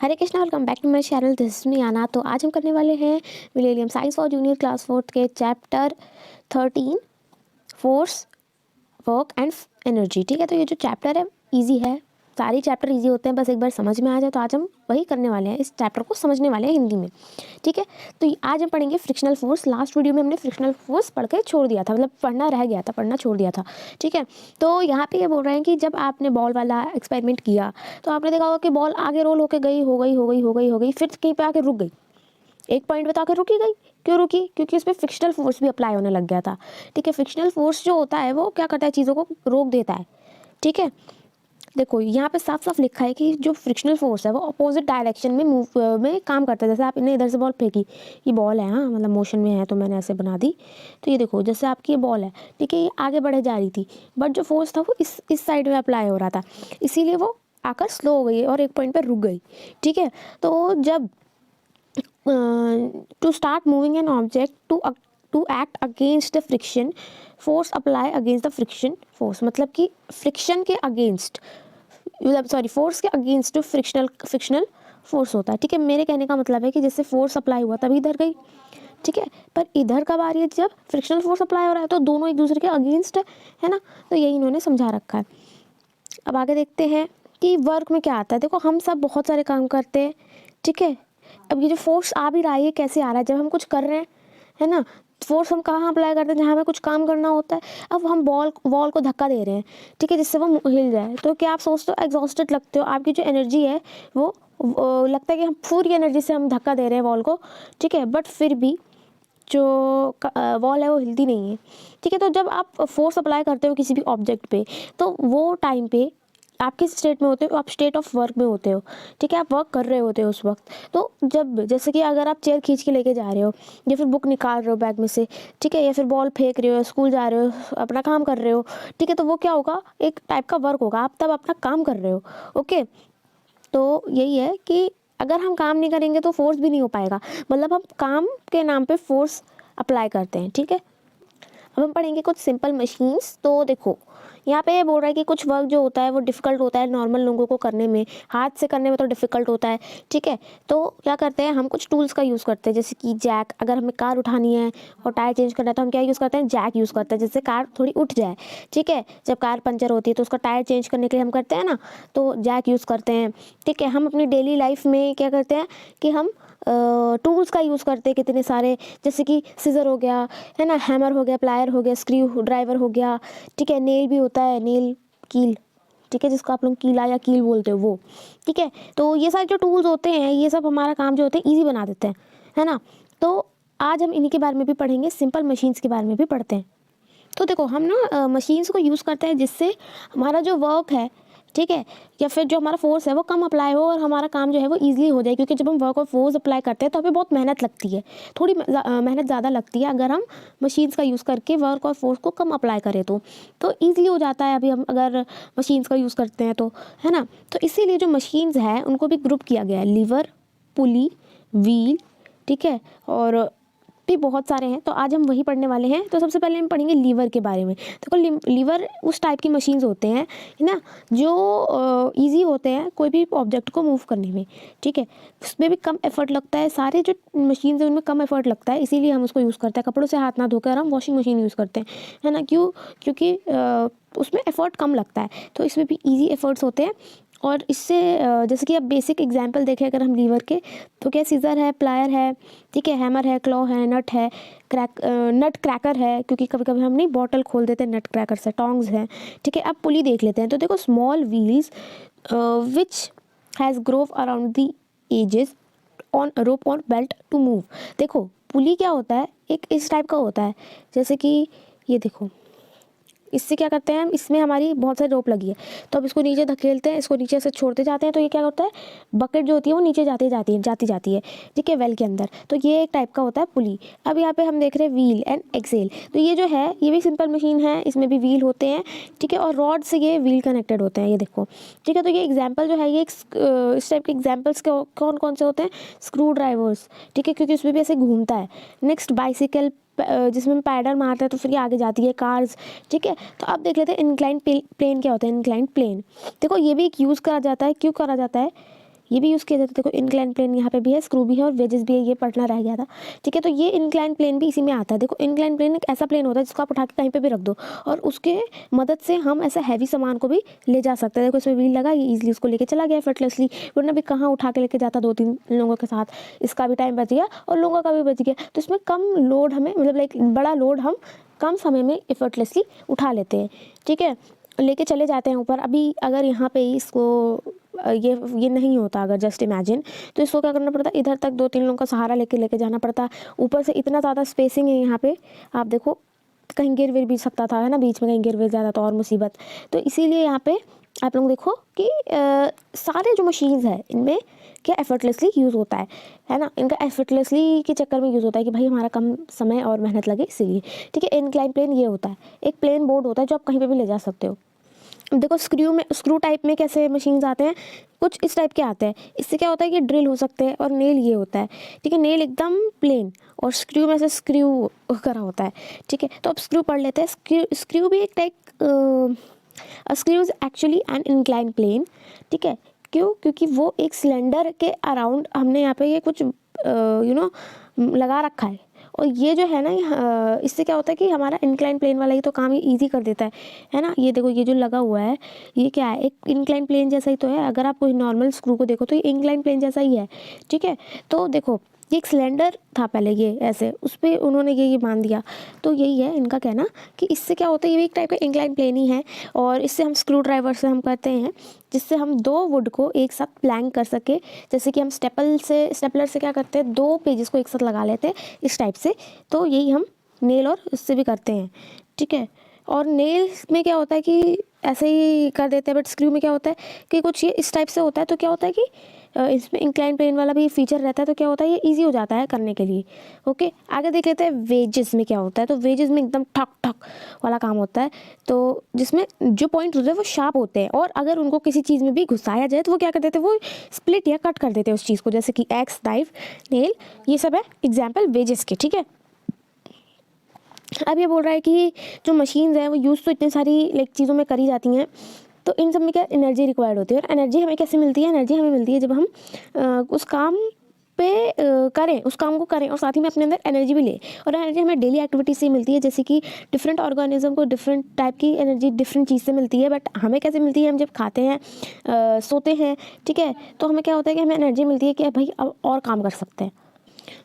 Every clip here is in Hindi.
Hare Krishna, welcome back to my channel. This is me Anna. तो आज हम करने वाले हैं millennium science for junior class 4 के chapter 13 force, work and energy. ठीक है, तो ये जो चैप्टर है इजी है, सारे चैप्टर इजी होते हैं, बस एक बार समझ में आ जाए। तो आज हम वही करने वाले हैं, इस चैप्टर को समझने वाले हैं हिंदी में। ठीक है, तो आज हम पढ़ेंगे फ्रिक्शनल फोर्स। लास्ट वीडियो में हमने फ्रिक्शनल फोर्स पढ़ के छोड़ दिया था, मतलब पढ़ना रह गया था, पढ़ना छोड़ दिया था। ठीक है, तो यहाँ पे ये बोल रहे हैं कि जब आपने बॉल वाला एक्सपेरिमेंट किया तो आपने देखा होगा कि बॉल आगे रोल होकर गई, हो गई, फिर कहीं पे आके रुक गई, एक पॉइंट पे तो आके रुकी गई। क्यों रुकी? क्योंकि उस पर फ्रिक्शनल फोर्स भी अप्लाई होने लग गया था। ठीक है, फ्रिक्शनल फोर्स जो होता है वो क्या करता है, चीज़ों को रोक देता है। ठीक है, देखो यहाँ पे साफ साफ लिखा है कि जो फ्रिक्शनल फोर्स है वो अपोजिट डायरेक्शन में मूव में काम करता है। जैसे आप इन्हें इधर से बॉल फेंकी, ये बॉल है, हाँ मतलब मोशन में है, तो मैंने ऐसे बना दी। तो ये देखो, जैसे आपकी ये बॉल है, ठीक है, ये आगे बढ़े जा रही थी, बट जो फोर्स था वो इस साइड में अप्लाई हो रहा था, इसीलिए वो आकर स्लो हो गई और एक पॉइंट पर रुक गई। ठीक है, तो जब to start moving an object to act against the friction force apply against the friction force, मतलब कि फ्रिक्शन के अगेंस्ट, सॉरी फोर्स के अगेंस्ट जो फ्रिक्शनल फोर्स होता है। ठीक है, मेरे कहने का मतलब है कि जैसे फोर्स अप्लाई हुआ तभी इधर गई। ठीक है, पर इधर कब आ रही है, जब फ्रिक्शनल फोर्स अप्लाई हो रहा है, तो दोनों एक दूसरे के अगेंस्ट है ना। तो यही इन्होंने समझा रखा है। अब आगे देखते हैं कि वर्क में क्या आता है। देखो, हम सब बहुत सारे काम करते हैं। ठीक है, अब ये जो फोर्स आ भी रहा है, ये कैसे आ रहा है, जब हम कुछ कर रहे हैं, है ना। फोर्स हम कहाँ अप्लाई करते हैं, जहाँ हमें कुछ काम करना होता है। अब हम वॉल को धक्का दे रहे हैं, ठीक है, जिससे वो हिल जाए। तो क्या आप सोचते हो एग्जॉस्टेड लगते हो, आपकी जो एनर्जी है वो लगता है कि हम पूरी एनर्जी से हम धक्का दे रहे हैं वॉल को। ठीक है, बट फिर भी जो वॉल है वो हिलती नहीं है। ठीक है, तो जब आप फोर्स अप्लाई करते हो किसी भी ऑब्जेक्ट पे, तो वो टाइम पे आप किस स्टेट में होते हो, आप स्टेट ऑफ वर्क में होते हो। ठीक है, आप वर्क कर रहे होते हो उस वक्त। तो जब जैसे कि अगर आप चेयर खींच के लेके जा रहे हो, या फिर बुक निकाल रहे हो बैग में से, ठीक है, या फिर बॉल फेंक रहे हो, स्कूल जा रहे हो, अपना काम कर रहे हो, ठीक है, तो वो क्या होगा, एक टाइप का वर्क होगा, आप तब अपना काम कर रहे हो। ओके, तो यही है कि अगर हम काम नहीं करेंगे तो फोर्स भी नहीं हो पाएगा, मतलब हम काम के नाम पे फोर्स अप्लाई करते हैं। ठीक है, अब हम पढ़ेंगे कुछ सिंपल मशीन्स। तो देखो, यहाँ पे ये बोल रहा है कि कुछ वर्क जो होता है वो डिफ़िकल्ट होता है नॉर्मल लोगों को करने में, हाथ से करने में तो डिफ़िकल्ट होता है। ठीक है, तो क्या करते हैं, हम कुछ टूल्स का यूज़ करते हैं, जैसे कि जैक। अगर हमें कार उठानी है और टायर चेंज करना है तो हम क्या यूज़ करते हैं, जैक यूज़ करते हैं, जिससे कार थोड़ी उठ जाए। ठीक है, जब कार पंचर होती है तो उसका टायर चेंज करने के लिए हम करते हैं ना, तो जैक यूज़ करते हैं। ठीक है, हम अपनी डेली लाइफ में क्या करते हैं कि हम टूल्स का यूज़ करते हैं कितने सारे, जैसे कि सीजर हो गया, है ना, हैमर हो गया, प्लायर हो गया, स्क्रू ड्राइवर हो गया। ठीक है, नेल भी होता है, नेल कील, ठीक है, जिसको आप लोग कीला या कील बोलते हो वो। ठीक है, तो ये सारे जो टूल्स होते हैं ये सब हमारा काम जो होते हैं ईजी बना देते हैं, है ना। तो आज हम इन्हीं के बारे में भी पढ़ेंगे, सिंपल मशीन्स के बारे में भी पढ़ते हैं। तो देखो, हम ना मशीन्स को यूज़ करते हैं जिससे हमारा जो वर्क है, ठीक है, या फिर जो हमारा फोर्स है वो कम अप्लाई हो और हमारा काम जो है वो ईजिली हो जाए। क्योंकि जब हम वर्क और फोर्स अप्लाई करते हैं तो हमें बहुत मेहनत लगती है, थोड़ी मेहनत ज़्यादा लगती है अगर हम मशीन्स का यूज़ करके वर्क और फोर्स को कम अप्लाई करें तो ईजिली हो जाता है। अभी हम अगर मशीन्स का यूज़ करते हैं तो, है ना। तो इसीलिए जो मशीन्स हैं उनको भी ग्रुप किया गया है, लीवर, पुली, व्हील, ठीक है, और भी बहुत सारे हैं। तो आज हम वही पढ़ने वाले हैं। तो सबसे पहले हम पढ़ेंगे लीवर के बारे में। देखो, लीवर उस टाइप की मशीन्स होते हैं, है ना, जो इजी होते हैं कोई भी ऑब्जेक्ट को मूव करने में। ठीक है, उसमें भी कम एफर्ट लगता है, सारे जो मशीन्स हैं उनमें कम एफर्ट लगता है, इसीलिए हम उसको यूज़ करते हैं। कपड़ों से हाथ ना धोकर हम वॉशिंग मशीन यूज़ करते हैं, है ना। क्यों? क्योंकि उसमें एफर्ट कम लगता है, तो इसमें भी ईजी एफर्ट्स होते हैं। और इससे जैसे कि अब बेसिक एग्जांपल देखें अगर हम लीवर के, तो क्या, सीज़र है, प्लायर है, ठीक है, हैमर है, क्लॉ है, नट है, नट क्रैकर है, क्योंकि कभी कभी हम नहीं बॉटल खोल देते हैं नट क्रैकर से, टोंग्स हैं। ठीक है, अब पुली देख लेते हैं। तो देखो, small wheels which has groove around the edges on rope और बेल्ट टू मूव। देखो, पुली क्या होता है, एक इस टाइप का होता है, जैसे कि ये देखो, इससे क्या करते हैं हम, इसमें हमारी बहुत सारी रोप लगी है, तो अब इसको नीचे धकेलते हैं, इसको नीचे से छोड़ते जाते हैं, तो ये क्या होता है, बकेट जो होती है वो नीचे जाती है। ठीक है, वेल के अंदर। तो ये एक टाइप का होता है पुली। अब यहाँ पे हम देख रहे हैं व्हील एंड एक्सेल। तो ये जो है ये भी सिंपल मशीन है, इसमें भी व्हील होते हैं, ठीक है, और रॉड से ये व्हील कनेक्टेड होते हैं, ये देखो। ठीक है, तो ये एग्जाम्पल जो है ये इस टाइप के एग्जाम्पल्स कौन कौन से होते हैं, स्क्रू ड्राइवर्स, ठीक है, क्योंकि उसमें भी ऐसे घूमता है। नेक्स्ट, बाइसिकल, जिसमें हम पैडल मारते हैं तो फिर ये आगे जाती है, कार्स। ठीक है, तो अब देख लेते हैं इंक्लाइन प्लेन क्या होता है। इंक्लाइन प्लेन देखो, ये भी एक यूज़ करा जाता है। क्यों करा जाता है, ये भी यूज़ किया जाता है। देखो इंक्लाइन प्लेन यहाँ पे भी है, स्क्रू भी है और वेजेस भी है, ये पढ़ना रह गया था, ठीक है। तो ये इंक्लाइन प्लेन भी इसी में आता है। देखो इंक्लाइन प्लेन एक ऐसा प्लेन होता है जिसको आप उठा के कहीं पे भी रख दो और उसके मदद से हम ऐसा हैवी सामान को भी ले जा सकते हैं। देखो इसमें व्हील लगा, ये ईजिली उसको लेके चला गया एफर्टलेसली, वरना भी कहाँ उठा के लेके जाता 2-3 लोगों के साथ। इसका भी टाइम बच गया और लोगों का भी बच गया। तो इसमें कम लोड हमें, मतलब लाइक बड़ा लोड हम कम समय में एफर्टलेसली उठा लेते हैं, ठीक है, लेके चले जाते हैं ऊपर। अभी अगर यहाँ पे इसको ये नहीं होता, अगर जस्ट इमेजिन, तो इसको क्या करना पड़ता, इधर तक 2-3 लोगों का सहारा लेके जाना पड़ता। ऊपर से इतना ज़्यादा स्पेसिंग है यहाँ पे, आप देखो कहीं गिर विर भी सकता था, है ना, बीच में कहीं गिर विर ज़्यादा तो और मुसीबत। तो इसीलिए यहाँ पे आप लोग देखो कि सारे जो मशीन्स हैं इनमें क्या एफर्टलेसली यूज़ होता है ना, इनका एफर्टलेसली के चक्कर में यूज़ होता है कि भाई हमारा कम समय और मेहनत लगे इसीलिए, ठीक है। इंक्लाइन प्लेन ये होता है, एक प्लेन बोर्ड होता है जो आप कहीं पे भी ले जा सकते हो। देखो स्क्रू टाइप में कैसे मशीन्स आते हैं, कुछ इस टाइप के आते हैं। इससे क्या होता है कि ड्रिल हो सकते हैं और नेल ये होता है, ठीक है। नेल एकदम प्लेन और स्क्रू में से स्क्रू करा होता है, ठीक है। तो अब स्क्रू पढ़ लेते हैं। स्क्रू भी एक type, screw is actually an incline plane, ठीक है। क्यों? क्योंकि वो एक सिलेंडर के अराउंड हमने यहाँ पे ये कुछ लगा रखा है और ये जो है ना, इससे क्या होता है कि हमारा इंक्लाइन प्लेन वाला ही तो काम ये ईजी कर देता है ना। ये देखो ये जो लगा हुआ है ये क्या है, एक इंक्लाइन प्लेन जैसा ही तो है। अगर आप कोई नॉर्मल स्क्रू को देखो तो ये इंक्लाइन प्लेन जैसा ही है, ठीक है। तो देखो ये एक सिलेंडर था पहले, ये ऐसे उस पर उन्होंने ये बांध दिया। तो यही है इनका कहना कि इससे क्या होता है, ये भी एक टाइप का इंक्लाइन प्लेन ही है और इससे हम स्क्रू ड्राइवर से हम करते हैं, जिससे हम 2 वुड को एक साथ प्लैंक कर सके। जैसे कि हम स्टेपलर से क्या करते हैं, 2 पेजेस को एक साथ लगा लेते हैं इस टाइप से। तो यही हम नेल और इससे भी करते हैं, ठीक है। और नेल्स में क्या होता है कि ऐसे ही कर देते हैं, बट स्क्रू में क्या होता है कि कुछ ये इस टाइप से होता है। तो क्या होता है कि इसमें इंक्लाइन प्लेन वाला भी फीचर रहता है, तो क्या होता है ये इजी हो जाता है करने के लिए। ओके, आगे देख लेते हैं वेजेस में क्या होता है। तो वेजेस में एकदम ठक ठक वाला काम होता है, तो जिसमें जो पॉइंट होते हैं वो शार्प होते हैं और अगर उनको किसी चीज़ में भी घुसाया जाए तो वो क्या कर देते हैं, वो स्प्लिट या कट कर देते हैं उस चीज़ को, जैसे कि एक्स, नाइफ, नेल, ये सब है एग्जाम्पल वेजेस के, ठीक है। अब ये बोल रहा है कि जो मशीन्स हैं वो यूज़ तो इतनी सारी लाइक चीज़ों में करी जाती हैं, तो इन सब में क्या एनर्जी रिक्वायर्ड होती है। और एनर्जी हमें कैसे मिलती है, एनर्जी हमें मिलती है जब हम उस काम पे करें, उस काम को करें और साथ ही में अपने अंदर एनर्जी भी ले। और एनर्जी हमें डेली एक्टिविटी से मिलती है, जैसे कि डिफरेंट ऑर्गेनिज्म को डिफरेंट टाइप की एनर्जी डिफरेंट चीज़ से मिलती है। बट हमें कैसे मिलती है, हम जब खाते हैं, सोते हैं, ठीक है, तो हमें क्या होता है कि हमें एनर्जी मिलती है कि भाई अब और काम कर सकते हैं।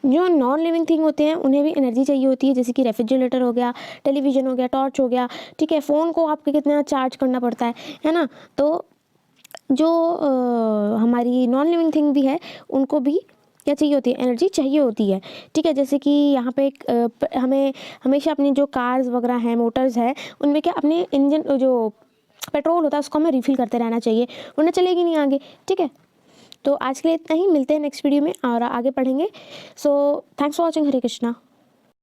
जो नॉन लिविंग थिंग होते हैं उन्हें भी एनर्जी चाहिए होती है, जैसे कि रेफ्रिजरेटर हो गया, टेलीविज़न हो गया, टॉर्च हो गया, ठीक है। फ़ोन को आपके कितना चार्ज करना पड़ता है ना। तो जो हमारी नॉन लिविंग थिंग भी है उनको भी क्या चाहिए होती है, एनर्जी चाहिए होती है, ठीक है। जैसे कि यहाँ पे हमें हमेशा अपनी जो कार्स वगैरह हैं, मोटर्स है, उनमें क्या अपने इंजन जो पेट्रोल होता है उसको हमें रिफ़िल करते रहना चाहिए, वरना चलेगी नहीं आगे, ठीक है। तो आज के लिए इतना ही, मिलते हैं नेक्स्ट वीडियो में और आगे पढ़ेंगे। So thanks for watching. Hare Krishna.